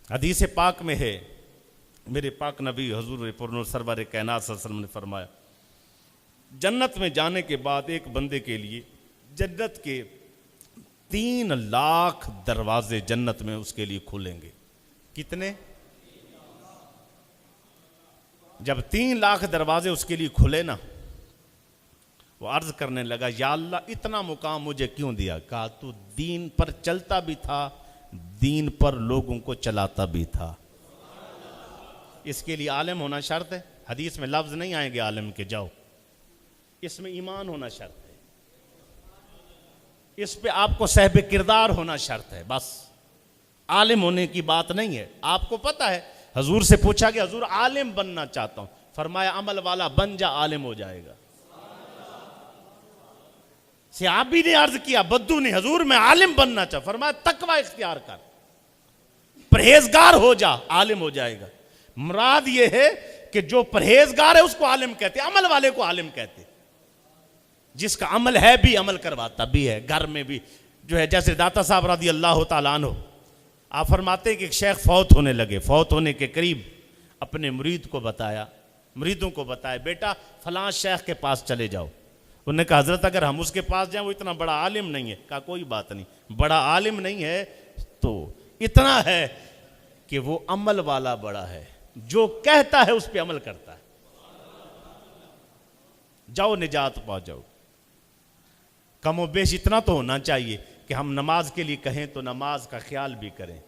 حدیث پاک میں ہے، میرے پاک نبی حضور پرنور سرور کائنات صلی اللہ علیہ وسلم نے فرمایا، جنت میں جانے کے بعد ایک بندے کے لیے جنت کے 3 لاکھ دروازے جنت میں اس کے لیے کھلیں گے۔ کتنے؟ جب 3 لاکھ دروازے اس کے لیے کھلے نا، وہ عرض کرنے لگا، یا اللہ اتنا مقام مجھے کیوں دیا؟ کہا تو دین پر چلتا بھی تھا، دین پر لوگوں کو چلاتا بھی تھا۔ اس کے لیے عالم ہونا شرط ہے، حدیث میں لفظ نہیں آئیں گے عالم کے جاؤ، اس میں ایمان ہونا شرط ہے، اس پہ آپ کو صاحب کردار ہونا شرط ہے، بس عالم ہونے کی بات نہیں ہے۔ آپ کو پتہ ہے حضور سے پوچھا کہ حضور عالم بننا چاہتا ہوں، فرمایا عمل والا بن جا، عالم ہو جائے گا۔ صحابی نے عرض کیا، بدو نے، حضور میں عالم بننا چاہتا، فرمایا تقوی اختیار کر، پرہیزگار ہو جا، عالم ہو جائے گا۔ مراد یہ ہے کہ جو پرہیزگار ہے اس کو عالم کہتے، عمل والے کو عالم کہتے، جس کا عمل ہے بھی عمل کرواتا بھی ہے، گھر میں بھی جو ہے۔ جیسے داتا صاحب رضی اللہ تعالیٰ عنہ، آپ فرماتے ہیں کہ ایک شیخ فوت ہونے لگے، فوت ہونے کے قریب اپنے مرید کو بتایا، مریدوں کو بتایا، بیٹا فلاں شیخ کے پاس چلے جاؤ۔ انہوں نے کہا حضرت اگر ہم اس کے پاس جائیں وہ اتنا بڑا عالم نہیں ہے۔ کہا کوئی بات نہیں، بڑا عالم نہیں ہے تو اتنا ہے کہ وہ عمل والا بڑا ہے، جو کہتا ہے اس پہ عمل کرتا ہے۔ جاؤ نجات پا جاؤ۔ کم و بیش اتنا تو ہونا چاہیے کہ ہم نماز کے لیے کہیں تو نماز کا خیال بھی کریں۔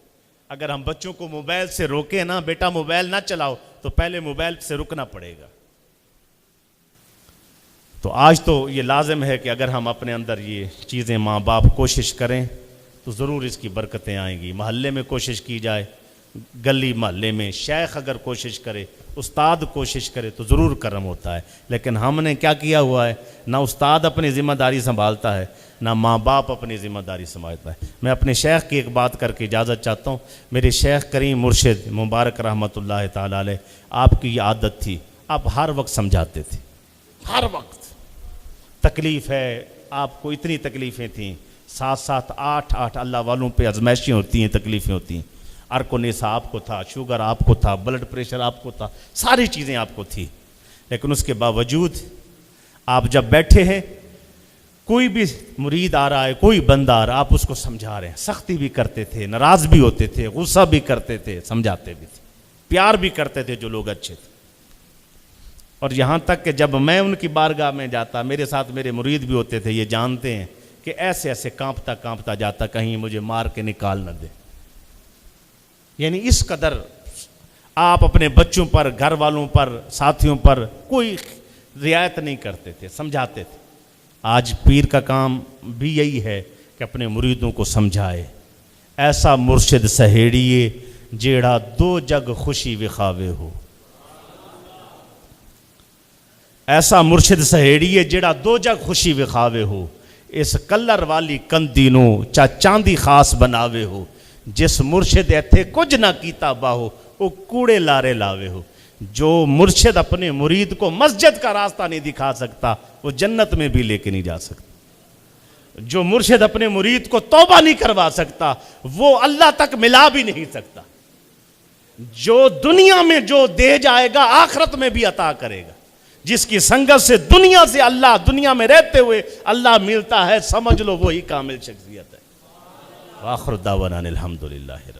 اگر ہم بچوں کو موبائل سے روکیں نا، بیٹا موبائل نہ چلاؤ، تو پہلے موبائل سے رکنا پڑے گا۔ تو آج تو یہ لازم ہے کہ اگر ہم اپنے اندر یہ چیزیں ماں باپ کوشش کریں تو ضرور اس کی برکتیں آئیں گی۔ محلے میں کوشش کی جائے، گلی محلے میں، شیخ اگر کوشش کرے، استاد کوشش کرے تو ضرور کرم ہوتا ہے۔ لیکن ہم نے کیا کیا ہوا ہے؟ نہ استاد اپنی ذمہ داری سنبھالتا ہے، نہ ماں باپ اپنی ذمہ داری سنبھالتا ہے۔ میں اپنے شیخ کی ایک بات کر کے اجازت چاہتا ہوں۔ میرے شیخ کریم مرشد مبارک رحمۃ اللہ تعالیٰ علیہ، آپ کی یہ عادت تھی، آپ ہر وقت سمجھاتے تھے، ہر وقت۔ تکلیف ہے آپ کو، اتنی تکلیفیں تھیں، 7 8 اللہ والوں پہ آزمائشیں ہوتی ہیں، تکلیفیں ہوتی ہیں۔ ارکونیسا آپ کو تھا، شوگر آپ کو تھا، بلڈ پریشر آپ کو تھا، ساری چیزیں آپ کو تھی، لیکن اس کے باوجود آپ جب بیٹھے ہیں، کوئی بھی مرید آ رہا ہے، کوئی بندہ آ رہا ہے، آپ اس کو سمجھا رہے ہیں۔ سختی بھی کرتے تھے، ناراض بھی ہوتے تھے، غصہ بھی کرتے تھے، سمجھاتے بھی تھے، پیار بھی کرتے تھے جو لوگ اچھے تھے۔ اور یہاں تک کہ جب میں ان کی بارگاہ میں جاتا، میرے ساتھ میرے مرید بھی ہوتے تھے، یہ جانتے ہیں کہ ایسے ایسے کانپتا کانپتا جاتا، کہیں مجھے مار کے نکال نہ دے۔ یعنی اس قدر آپ اپنے بچوں پر، گھر والوں پر، ساتھیوں پر کوئی رعایت نہیں کرتے تھے، سمجھاتے تھے۔ آج پیر کا کام بھی یہی ہے کہ اپنے مریدوں کو سمجھائے۔ ایسا مرشد سہیڑیے جیڑا 2 جگ خوشی وکھاوے ہو، ایسا مرشد سہیڑیے جیڑا 2 جگ خوشی وکھاوے ہو، اس کلر والی کندی نو چا چاندی خاص بناوے ہو، جس مرشد ایتھے کچھ نہ کیتا باہو، وہ کوڑے لارے لاوے ہو۔ جو مرشد اپنے مرید کو مسجد کا راستہ نہیں دکھا سکتا، وہ جنت میں بھی لے کے نہیں جا سکتا۔ جو مرشد اپنے مرید کو توبہ نہیں کروا سکتا، وہ اللہ تک ملا بھی نہیں سکتا۔ جو دنیا میں جو دے جائے گا، آخرت میں بھی عطا کرے گا۔ جس کی سنگت سے دنیا سے اللہ، دنیا میں رہتے ہوئے اللہ ملتا ہے، سمجھ لو وہی کامل شخصیت ہے۔ وآخر دعوانا الحمدللہ۔